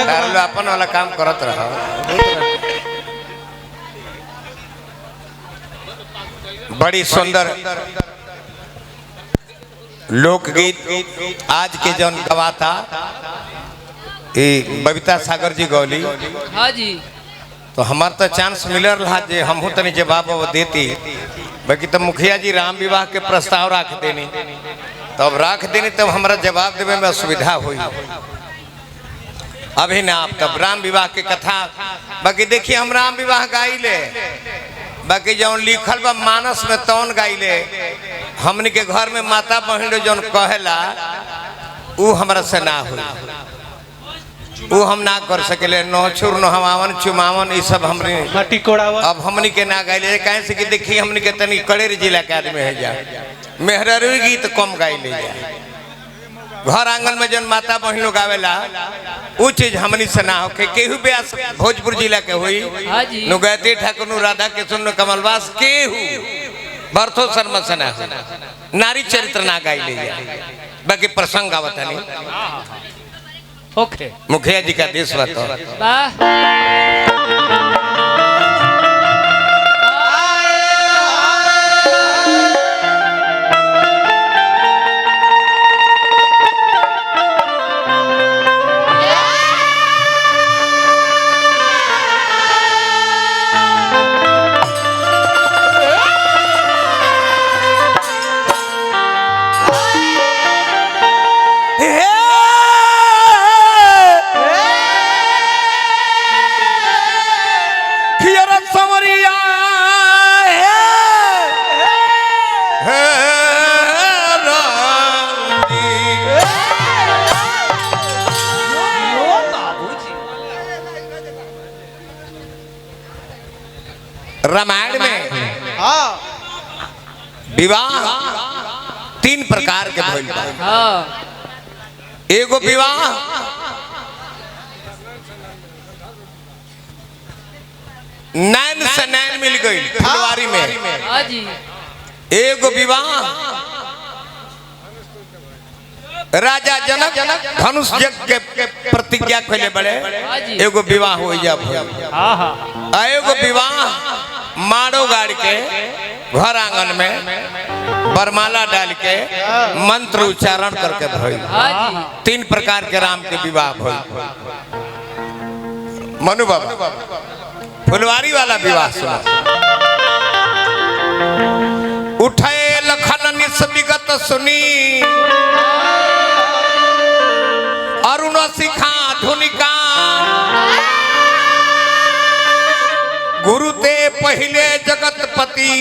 अपन वाला काम करत रहो। बड़ी सुंदर लोकगीत आज के जन गवाता बबीता सागर जी गौली। हाँ जी। तो हमार तो चांस मिल रहा जे हम तनी जवाब देती, बाकी तो मुखिया जी राम विवाह के प्रस्ताव रख देनी, तब रख देनी तब हमारा जवाब देवे में असुविधा हुई। अभी ना आप तब राम विवाह के कथा, बाकी देखिए हम राम विवाह गाइले, बाकी जौन लिखल बा मानस में तौन गाइले। हमने के घर में माता बहन जौन कहेला उ हमरा से ना हुई, वो हम ना कर सकेले। नौछुर नहवावन चुमावन ये सब हमने अब हमनी के ना गाइले। कहे से कि देखिए हमनी के तनी कड़ेर जिला के आदमी है जा मेहररू गीत कम गाइले जा। घर आंगन में जन माता बहन लोग आवेला वो चीज हमनी से ना होके। केहू ब्यास भोजपुर जिला के हुई नुगैती ठाकुर नु राधा किशोर नु कमलवास केहू बरथो शर्मा से ना नारी चरित्र ना गाइले जा, बाकी प्रसंग आवत नहीं। ओके मुखिया जी का देश बताओ। रामायण में विवाह 3 प्रकार के भइल बा। एगो विवाह नैन से नैन मिल गई फुलवारी में। एगो विवाह राजा जनक धनुष यज्ञ के प्रतिज्ञा खोले बड़े एगो विवाह हो जा। एगो विवाह माड़ो गाड़ के घर आंगन में बरमाला डाल के मंत्र उच्चारण करके भइल। 3 प्रकार के राम के विवाह भइल। मनु बाबा फुलवारी वाला विवाह सुना। उठे लखन निस विगत सुनी अरुण शिखा धुनिका गुरु ते पहले जगतपति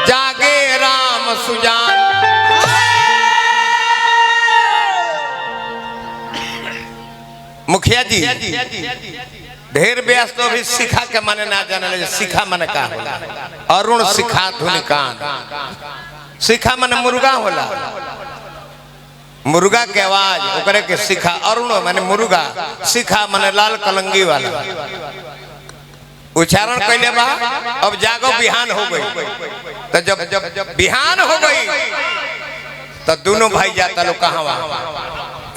जागे राम सुजान। मुखिया जी ढेर व्यास तो अभी शिखा के माने ना जाने। शिखा माने का होला? अरुण शिखा धुनिकान। शिखा माने मुर्गा होला, मुर्गा के आवाज ओकरे के शिखा। अरुण माने मुर्गा, शिखा माने लाल कलंगी वाला। उच्चारण कैले बा। अब जागो बिहान हो गई, तो जब बिहान हो गई तो दोनों भाई जाता लोग कहाँ?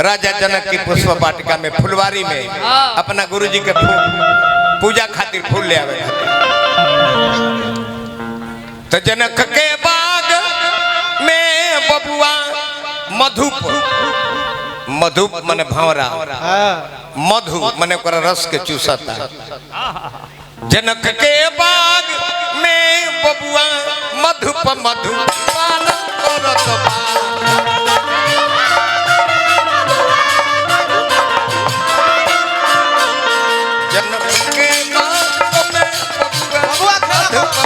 राजा जनक की पुष्प वाटिका में फुलवारी में अपना गुरुजी के पूजा खातिर फूल ले आवे। तो जनक के बाग में बबुआ मधुप, मधुप माने भंवरा, मधु माने ओकरा रस के चूसता। जनक के बाग में बबुआ मधुप मधु पालन करत बा। जनक के बाग में बबुआ मधुप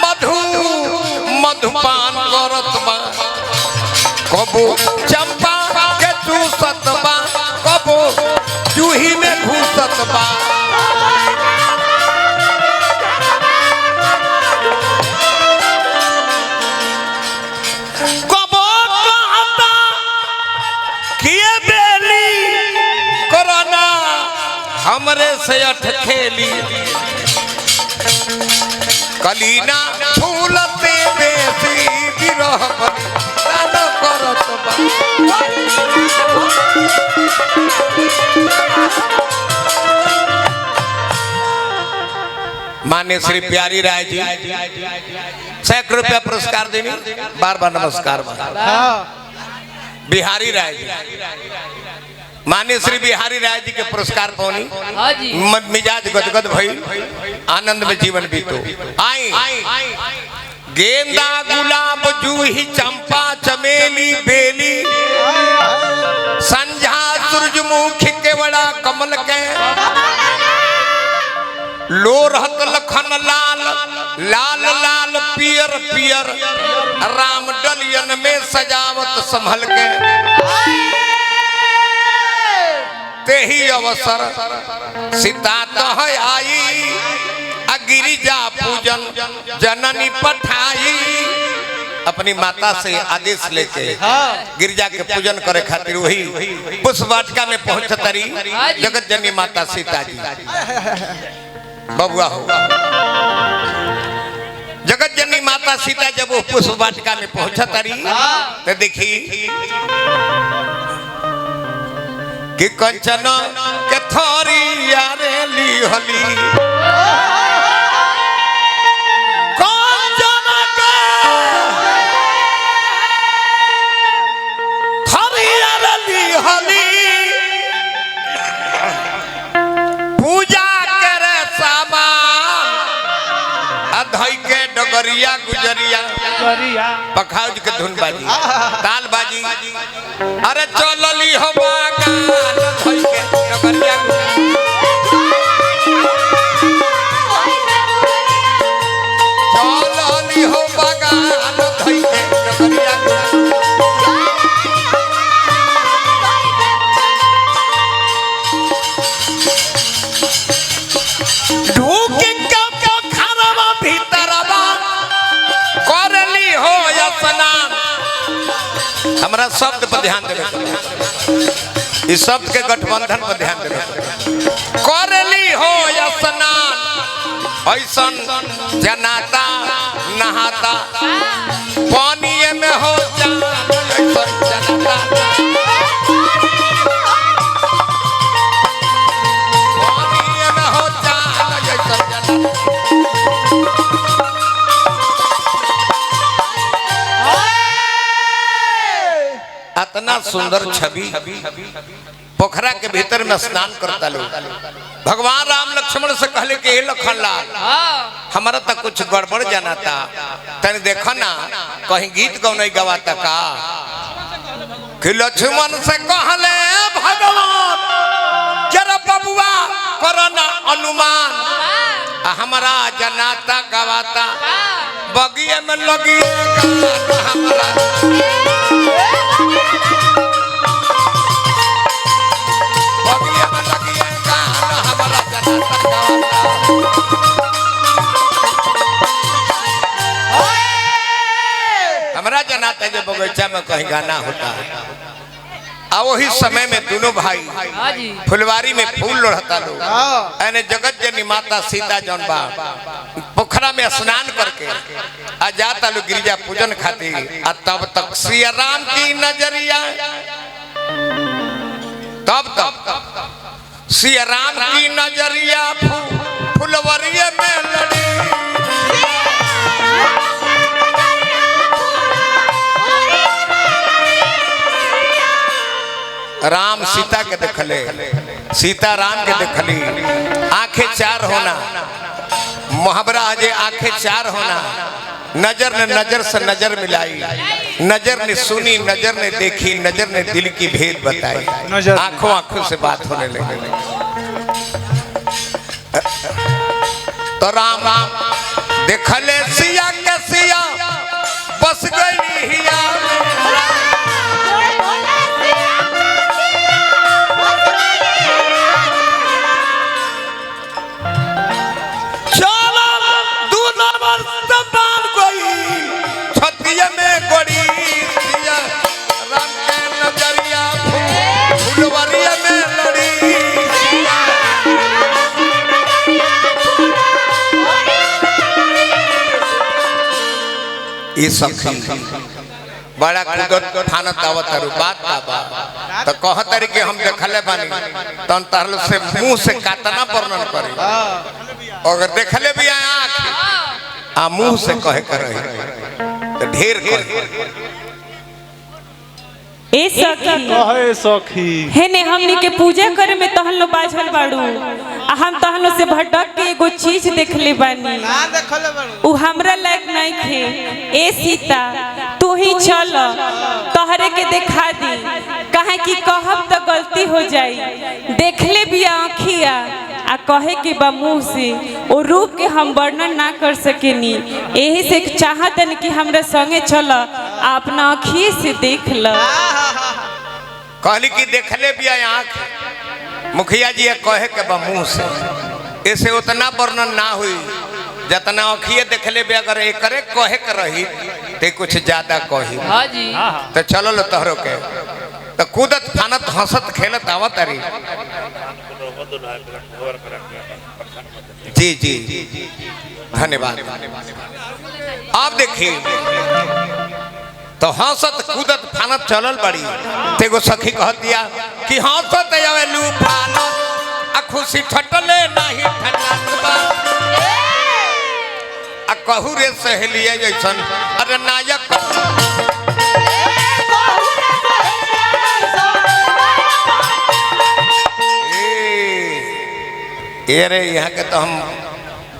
मधु मधुपान करत बा। कबो चंपा के चूसत बा, कबो जूही में घुसत बा। कबो कहता किए बेली कोरोना हमरे से अठ खेली कलीना फूलते बेसी विरह बलिदान करत बा मान्य श्री प्यारी राय जी सैकड़ों रुपया पुरस्कार देनी बार बार नमस्कार बिहारी राय जी मान्य श्री बिहारी राय जी के पुरस्कार पानी मिजाज गदगद भइल आनंद में जीवन बीतो आई गेंदा गुलाब जूही चंपा चमेली बेली संझा सूरजमुखी केवड़ा कमल के लोरहत लखन लाल लाल लाल पियर पियर राम डलियन में सजावत संभल के तेही अवसर सीता तह आई गिरिजा पूजन जननी पठाई अपनी माता से आदेश लेके गिरिजा के पूजन करे खातिर वही पुष्प वाटिका में पहुंचतरी जगत जननी माता सीता जी बबुआ हो जगत जननी माता सीता जब वो पुष्प वाटिका में पहुंचतरी तो देखी कि कंचन के थोरी यारे ली हली कंचन के थोरी यारे ली हली पूजा करे सामान अधई के डगरिया गुजरिया पखाउज के धुन बाजी ताल बाजी अरे चलली हो बागान धई के डगरिया चलली हो बागान धई के डगरिया ढूके के खानवा भीतरवा करली हो स्नान हमरा शब्द पर ध्यान देवे इस शब्द के गठबंधन पर ध्यान देवे करली हो स्नान ऐसन जनाता नहाता पानी में हो जान ऐसन जनाता पानी में हो जान ऐसन जनाता इतना सुंदर छवि पोखरा के भीतर में स्नान करता लोग भगवान राम लक्ष्मण से कहले कि हे लखन लाल हमारा तक कुछ गड़बड़ जाना था तने देखा ना कहीं गीत गौन गवाता का कि लक्ष्मण से कहले भगवान जरा बबुआ करना अनुमान हमारा जनाता गवाता बगिए में लगिएगा हमारा हमारा जनाता जब बगीचा में कहीं गाना होता है आ वही समय में दोनों भाई फुलवारी में फूल लोढ़ता लोग यानी जगत जननी माता सीता जौन बा पोखरा में स्नान करके आ जाता लोग गिरिजा पूजन खातिर आ तब तक सिया राम की नजरिया तब तक सिया राम की नजरिया फुलवरिया में लड़ी राम सीता के देखले सीता राम के देखली आंखें चार होना मुहावरा जे आंखें चार होना नजर ने नजर से नजर मिलाई नजर ने सुनी नजर ने देखी नजर ने दिल की भेद बताई आंखों आंखों से बात होने लगी तो राम राम देखले सिया के सिया बस गई हिया ये सखी बड़ा कूदत थाना दावत तारू बात बाबा तो कह तारी के हम देखले बानी तन तारल से मुंह से कातना वर्णन करी अगर देखले भी आंख आ मुंह से कहे कर रही तो ढेर कहे ए सखी कहे सखी हे ने हमनी के पूजा करे में तहलो बाझल बाड़ू आ हम तहलो से भटक के एगो चीज देखले बानी ना देखले बाड़ू उ हमरा लायक नहीं खे ए सीता तू ही चल तोहरे के दिखा दी काहे कि कहब तो गलती हो जाई देखले भी आँखिया आ कहे के बा मुंह से ओ रूप के हम वर्णन ना कर सकेनी यही से चाहतन कि हमरा संगे चल आ अपना आँखिए से देख ल कहली कि देखले भी आँख मुखिया जी कहे के बा मुंह से ऐसे उतना वर्णन ना हुई जितना अखिए देखले भी अगर एकरे कहे के रही ते कुछ ज्यादा कही हाँ जी तो चलो लो तोहरो के तो कूदत फानत हंसत खेलत आवत अरे जी जी धन्यवाद। आप देखिए तो हंसत कूदत फानत चलल बड़ी तेगो सखी कह दिया कि हंसत आवेलू फानत आ खुशी ठटले नहीं ठटत बा आ कहू रे सहेलिया जैसन अरे नायक ये रे यहाँ के तो हम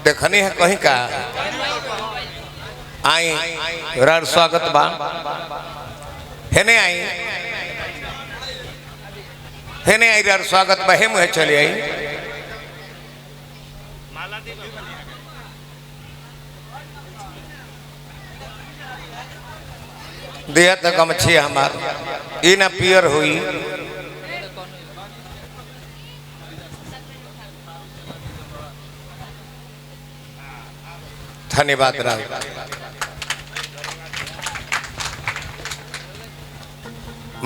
देखनी है कहीं का आई रार स्वागत बा है नहीं आई है नहीं आई रार स्वागत बा हे मुहे चली आई दिया तक हम अच्छी हमार ई ना पियर हुई धन्यवाद राव।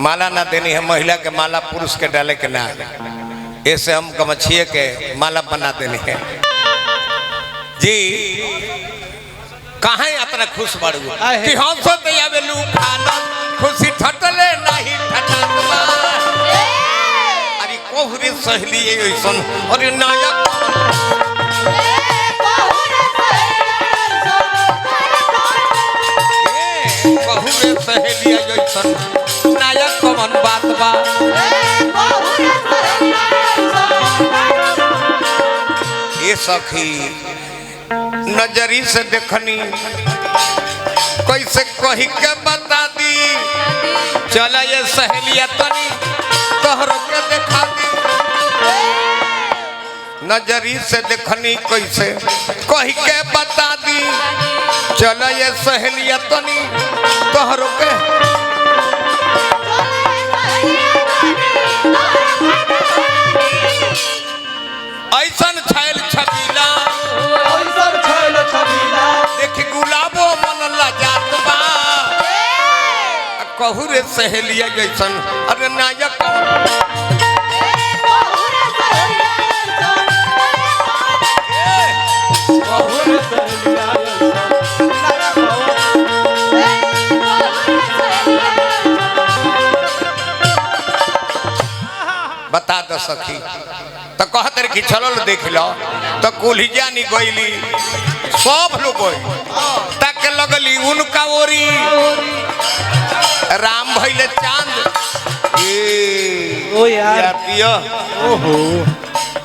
माला ना देनी है महिला के माला पुरुष के डाले के ना ऐसे हम गमछिए के माला बना देनी है जी कहाँ अपना खुश बाड़ू कि हम सो आवेलू खाना खुशी ठटले नहीं ठटत बा अरे कोहरे सहेली ऐसन अरे नायक बहुरे सहेलिया जैसन नायक कमन बात बा ये सखी नजरी से देखनी कैसे कही के बता दी चला ये सहेलिया तनी तोहर के देखा दी नजरी से देखनी कैसे कही के बता दी चला ये सहेलिया तनी तोहर के ऐसन छैल छबीला देख गुलाबो मन लजात बा कहू रे सहेलिया जैसन अरे नायक बता दो सखी तो कहते कि चलो देख लो तो कुल्हिया नहीं गईली सब लोग तक लगली उनका ओरी राम भैले चांद ओ यार पियो ओहो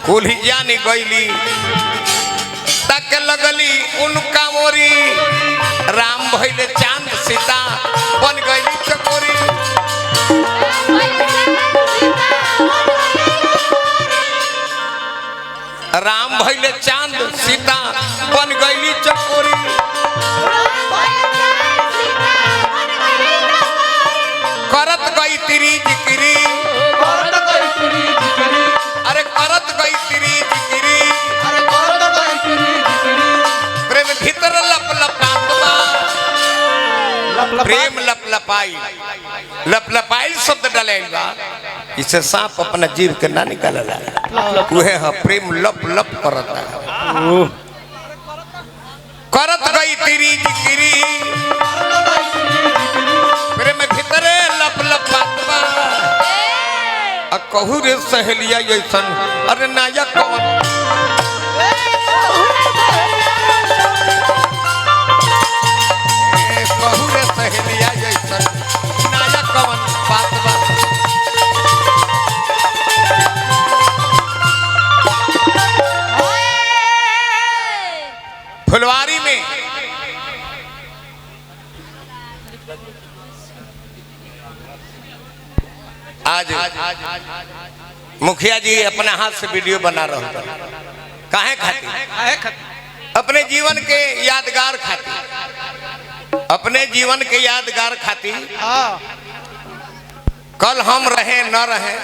कुल्हिया नहीं गईली तक लगली उनका ओरी राम भैले चांद सीता बन गईली चकोरी राम भैले चांद सीता बन गईली चकोरी करत गई तिरी जिकिरी अरे करत गई तिरी जिकिरी प्रेम भीतर लप लपात बा प्रेम लप लपाई शब्द डाले बा इसे सांप अपना जीव के ना निकालला वह है प्रेम लप लप करता करत गई तिरी जिकिरी कहू रे सहेलिया जैसन अरे नाया कौन कहू रे सहेलिया जैसन नाया कौन बात बात फुलवारी में आज मुखिया जी अपने हाथ से वीडियो बना रहे हैं काहे खातिर अपने जीवन के यादगार खातिर अपने जीवन के यादगार खातिर कल हम रहे न रहे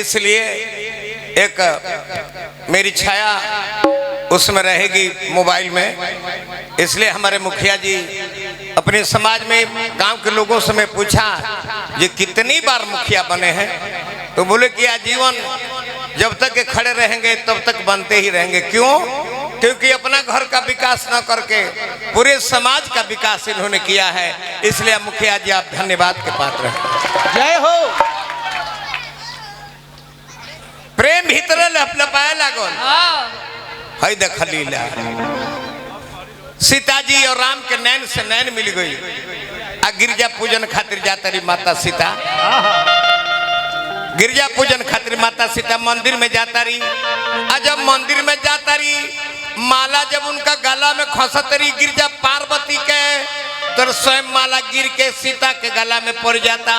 इसलिए एक मेरी छाया उसमें रहेगी मोबाइल में। इसलिए हमारे मुखिया जी अपने समाज में गांव के लोगों से मैं पूछा ये कितनी बार मुखिया बने हैं तो बोले कि आजीवन जब तक ये खड़े रहेंगे तब तक बनते ही रहेंगे। क्यों? क्योंकि अपना घर का विकास न करके पूरे समाज का विकास इन्होंने किया है। इसलिए मुखिया जी आप धन्यवाद के पात्र हैं। जय हो। प्रेम भीतर लपलपाया लागल है देख लीला सीता जी और राम के नैन से नैन मिल गई आ गिरजा पूजन खातिर जाता रही माता सीता गिरजा पूजन खातिर माता सीता मंदिर में जाता रही। आ जब मंदिर में जाता रही माला जब उनका गला में खसत रही गिरजा पार्वती के तो स्वयं माला गिर के सीता के गला में पड़ जाता।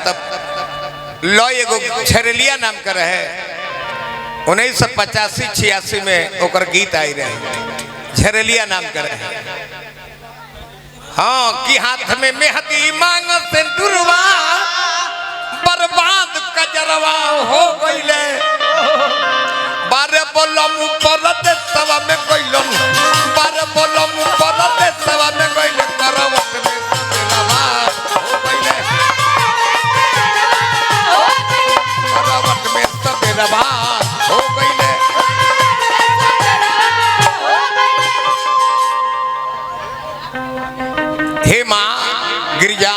तब लो एगो छरेलिया नाम का रहे 1985-86 में ओकर गीत आई रहे झरेलिया नाम का रहे। हाँ कि हाथ में मेहदी मांग से दुर्वा बर्बाद कजरवा हो गईले बारे बोलम परत सवा में गईलन बारे बोलम परत सवा में गईले करवट में सवेरवा हो गईले करवट में सवेरवा हो गईले। हे माँ गिरिजा